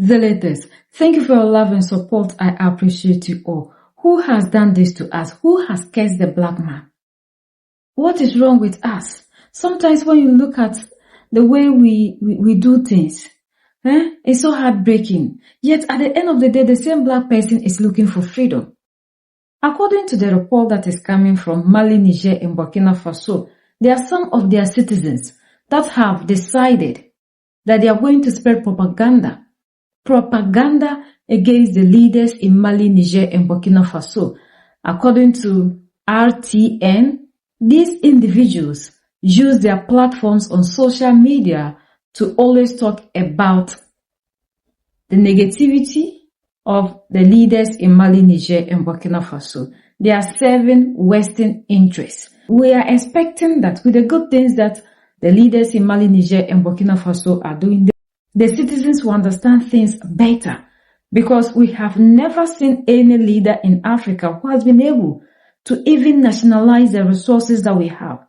Zealots, thank you for your love and support. I appreciate you all. Who has done this to us? Who has cursed the black man? What is wrong with us? Sometimes when you look at the way we do things, it's so heartbreaking. Yet at the end of the day, the same black person is looking for freedom. According to the report that is coming from Mali, Niger, and Burkina Faso, there are some of their citizens that have decided that they are going to spread propaganda against the leaders in Mali, Niger, and Burkina Faso. According to RTN, these individuals use their platforms on social media to always talk about the negativity of the leaders in Mali, Niger, and Burkina Faso. They are serving Western interests. We are expecting that with the good things that the leaders in Mali, Niger, and Burkina Faso are doing, the citizens will understand things better, because we have never seen any leader in Africa who has been able to even nationalize the resources that we have.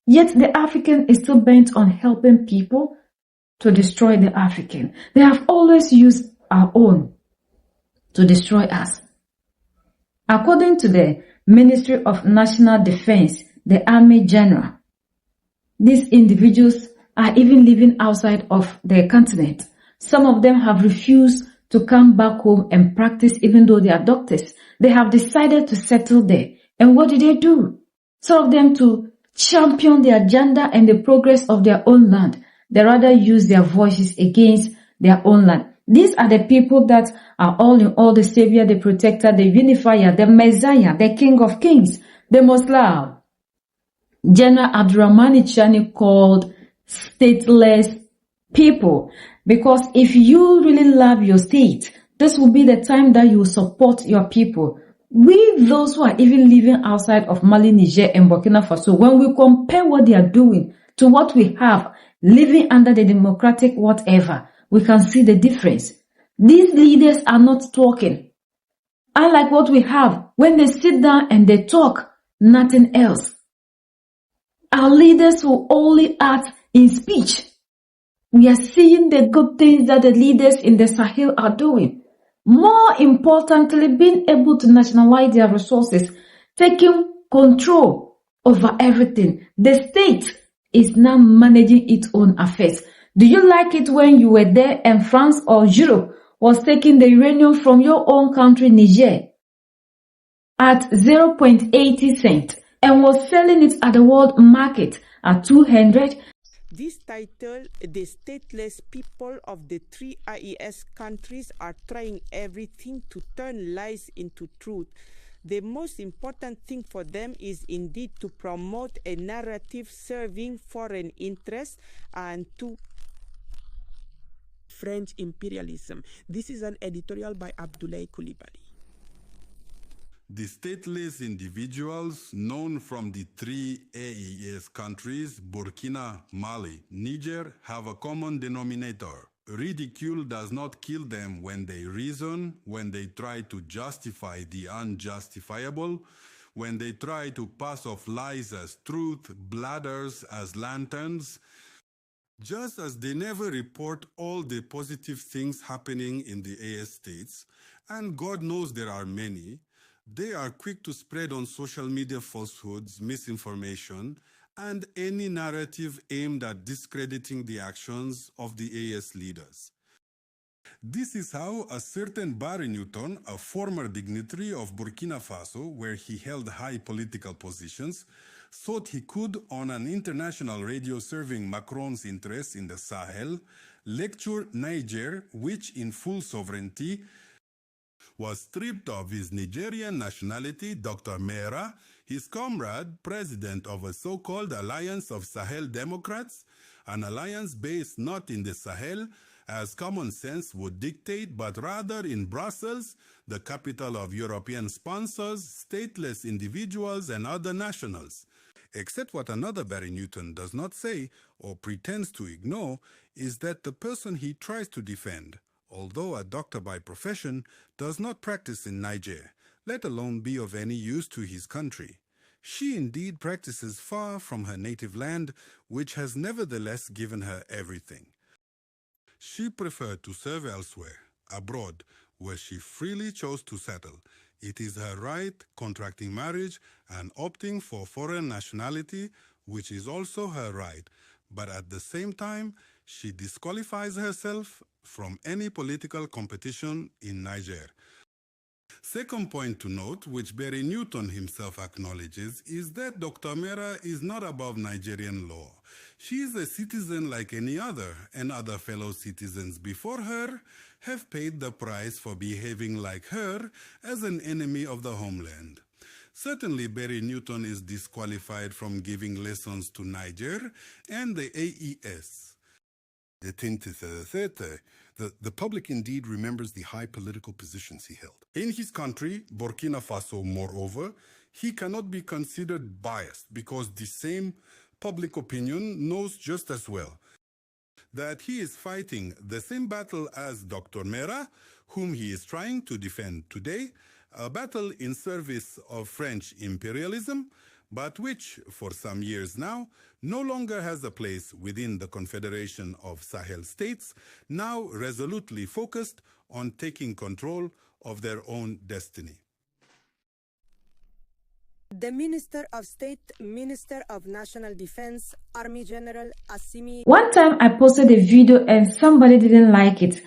Yet the African is still bent on helping people to destroy the African. They have always used our own to destroy us. According to the Ministry of National Defense, the Army General, these individuals are even living outside of their continent. Some of them have refused to come back home and practice even though they are doctors. They have decided to settle there. And what do? Some of them to champion the agenda and the progress of their own land. They rather use their voices against their own land. These are the people that are all in all, the savior, the protector, the unifier, the messiah, the king of kings, the most loved. General Abdurrahman Chani called stateless people, because if you really love your state, this will be the time that you support your people. We, those who are even living outside of Mali, Niger, and Burkina Faso, when we compare what they are doing to what we have living under the democratic whatever, we can see the difference. These leaders are not talking. Unlike what we have, when they sit down and they talk, nothing else. Our leaders will only act in speech. We are seeing the good things that the leaders in the Sahel are doing. More importantly, being able to nationalize their resources, taking control over everything. The state is now managing its own affairs. Do you like it when you were there and France or Europe was taking the uranium from your own country, Niger, at 0.80 cents and was selling it at the world market at 200? This title, the stateless people of the three IES countries are trying everything to turn lies into truth. The most important thing for them is indeed to promote a narrative serving foreign interests and to French imperialism. This is an editorial by Abdoulaye Coulibaly. The stateless individuals known from the three AES countries, Burkina, Mali, Niger, have a common denominator. Ridicule does not kill them when they reason, when they try to justify the unjustifiable, when they try to pass off lies as truth, bladders as lanterns. Just as they never report all the positive things happening in the AS states, and God knows there are many, they are quick to spread on social media falsehoods, misinformation, and any narrative aimed at discrediting the actions of the AS leaders. This is how a certain Barry Newton, a former dignitary of Burkina Faso, where he held high political positions, thought he could, on an international radio serving Macron's interests in the Sahel, lecture Niger, which in full sovereignty was stripped of his Nigerian nationality, Dr. Mera, his comrade, president of a so-called Alliance of Sahel Democrats, an alliance based not in the Sahel, as common sense would dictate, but rather in Brussels, the capital of European sponsors, stateless individuals, and other nationals. Except what another Barry Newton does not say, or pretends to ignore, is that the person he tries to defend, although a doctor by profession, does not practice in Niger, let alone be of any use to his country. She indeed practices far from her native land, which has nevertheless given her everything. She preferred to serve elsewhere. abroad, where she freely chose to settle. It is her right contracting marriage and opting for foreign nationality, which is also her right. But at the same time, she disqualifies herself from any political competition in Niger. Second point to note, which Barry Newton himself acknowledges, is that Dr. Mera is not above Nigerian law. She is a citizen like any other, and other fellow citizens before her have paid the price for behaving like her as an enemy of the homeland. Certainly, Barry Newton is disqualified from giving lessons to Niger and the AES. The public indeed remembers the high political positions he held. In his country, Burkina Faso, moreover, he cannot be considered biased because the same public opinion knows just as well that he is fighting the same battle as Dr. Mera, whom he is trying to defend today, a battle in service of French imperialism, but which, for some years now, no longer has a place within the Confederation of Sahel States, now resolutely focused on taking control of their own destiny. The Minister of State, Minister of National Defense, Army General Assimi. One time I posted a video and somebody didn't like it.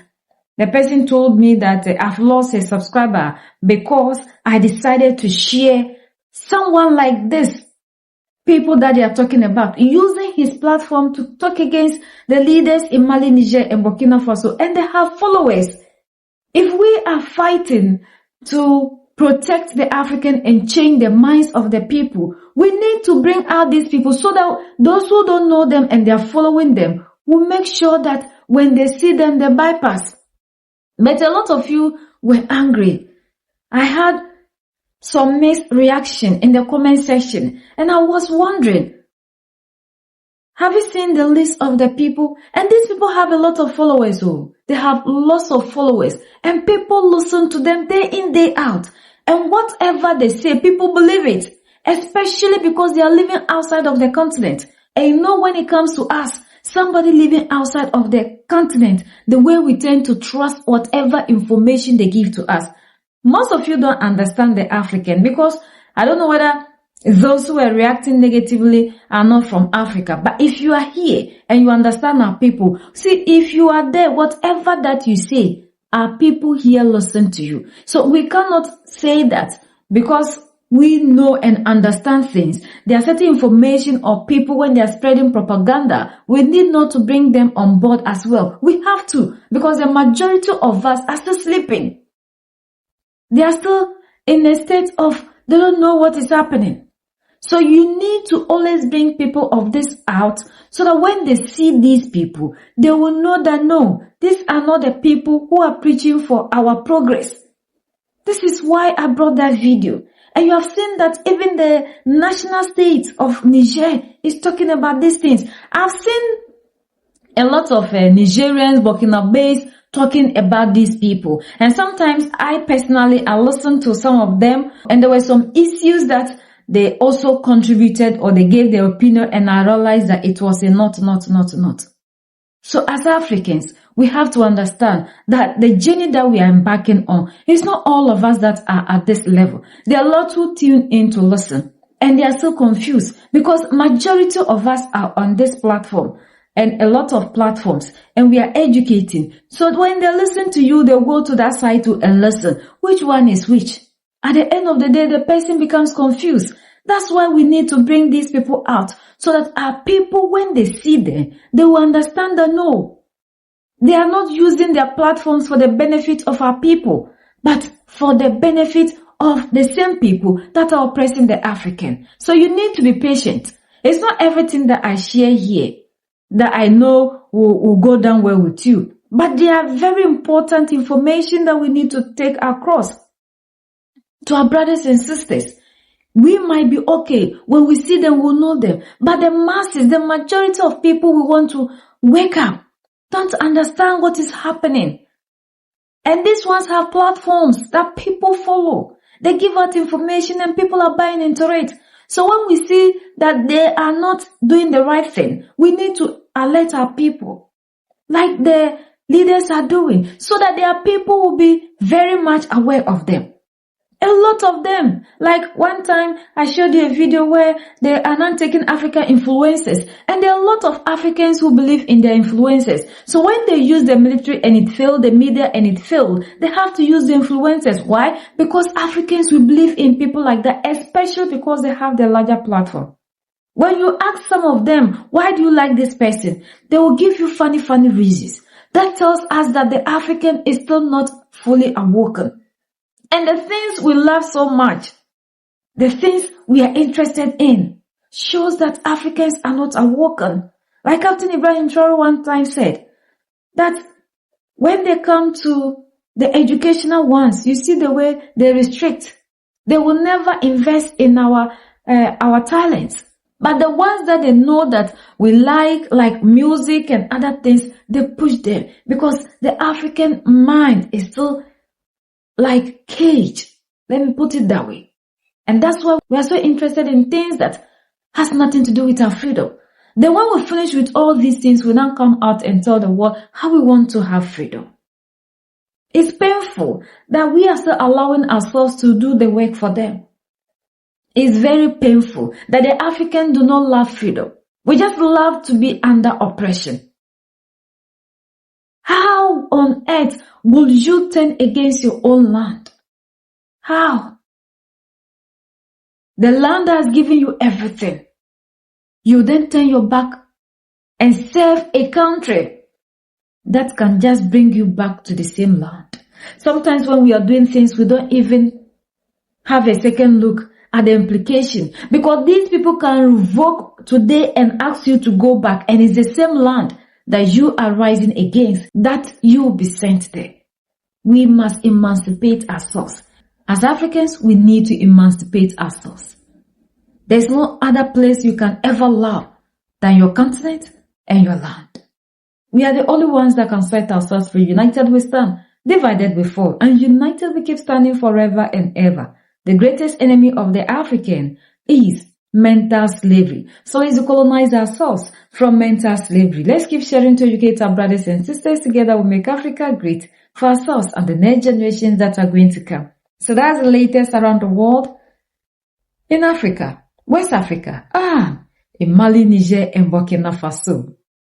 The person told me that I've lost a subscriber because I decided to share someone like this, people that they are talking about, using his platform to talk against the leaders in Mali, Niger, and Burkina Faso, and they have followers. If we are fighting to protect the African and change the minds of the people, we need to bring out these people so that those who don't know them and they are following them will make sure that when they see them, they bypass. But a lot of you were angry. I had some mixed reaction in the comment section, and I was wondering, have you seen the list of the people? And these people have a lot of followers. Oh, they have lots of followers, and people listen to them day in, day out. And whatever they say, people believe it, especially because they are living outside of the continent. And you know, when it comes to us, somebody living outside of the continent, the way we tend to trust whatever information they give to us. Most of you don't understand the African because I don't know whether those who are reacting negatively are not from Africa. But if you are here and you understand our people, see, if you are there, whatever that you say, our people here listen to you. So we cannot say that because we know and understand things. There are certain information or people when they are spreading propaganda, we need not to bring them on board as well. We have to, because the majority of us are still sleeping. They are still in a state of, they don't know what is happening. So you need to always bring people of this out so that when they see these people, they will know that no, these are not the people who are preaching for our progress. This is why I brought that video. And you have seen that even the national state of Niger is talking about these things. I've seen a lot of Nigerians, Burkinabés, talking about these people. And sometimes I listen to some of them, and there were some issues that they also contributed or they gave their opinion, and I realized that it was a not. So as Africans, we have to understand that the journey that we are embarking on, it's not all of us that are at this level. There are a lot who tune in to listen, and they are still confused because majority of us are on this platform and a lot of platforms, and we are educating. So when they listen to you, they'll go to that site too and listen. Which one is which? At the end of the day, the person becomes confused. That's why we need to bring these people out so that our people, when they see them, they will understand that no, they are not using their platforms for the benefit of our people, but for the benefit of the same people that are oppressing the African. So you need to be patient. It's not everything that I share here that I know will go down well with you, but they are very important information that we need to take across to our brothers and sisters. We might be okay. When we see them, we'll know them. But the masses, the majority of people we want to wake up, don't understand what is happening. And these ones have platforms that people follow. They give out information and people are buying into it. So when we see that they are not doing the right thing, we need to alert our people. Like the leaders are doing so that their people will be very much aware of them. A lot of them. Like one time I showed you a video where they are not taking African influencers, and there are a lot of Africans who believe in their influencers. So when they use the military and it failed, the media and it failed, they have to use the influencers. Why? Because Africans will believe in people like that, especially because they have the larger platform. When you ask some of them, why do you like this person? They will give you funny reasons. That tells us that the African is still not fully awoken. And the things we love so much, the things we are interested in, shows that Africans are not awoken. Like Captain Ibrahim Traore one time said, that when they come to the educational ones, you see the way they restrict. They will never invest in our talents. But the ones that they know that we like music and other things, they push them. Because the African mind is still like cage. Let me put it that way. And that's why we are so interested in things that has nothing to do with our freedom. Then when we finish with all these things, we now come out and tell the world how we want to have freedom. It's painful that we are still allowing ourselves to do the work for them. It's very painful that the Africans do not love freedom. We just love to be under oppression. How on earth will you turn against your own land? How? The land has given you everything. You then turn your back and serve a country that can just bring you back to the same land. Sometimes when we are doing things, we don't even have a second look at the implication, because these people can revoke today and ask you to go back, and it's the same land that you are rising against, that you will be sent there. We must emancipate ourselves. As Africans, we need to emancipate ourselves. There's no other place you can ever love than your continent and your land. We are the only ones that can set ourselves free. United we stand, divided we fall, and united we keep standing forever and ever. The greatest enemy of the African is mental slavery. So let's decolonize ourselves from mental slavery. Let's keep sharing to educate our brothers and sisters. Together we make Africa great for ourselves and the next generations that are going to come. So that's the latest around the world. In Africa, West Africa, in Mali, Niger, and Burkina Faso.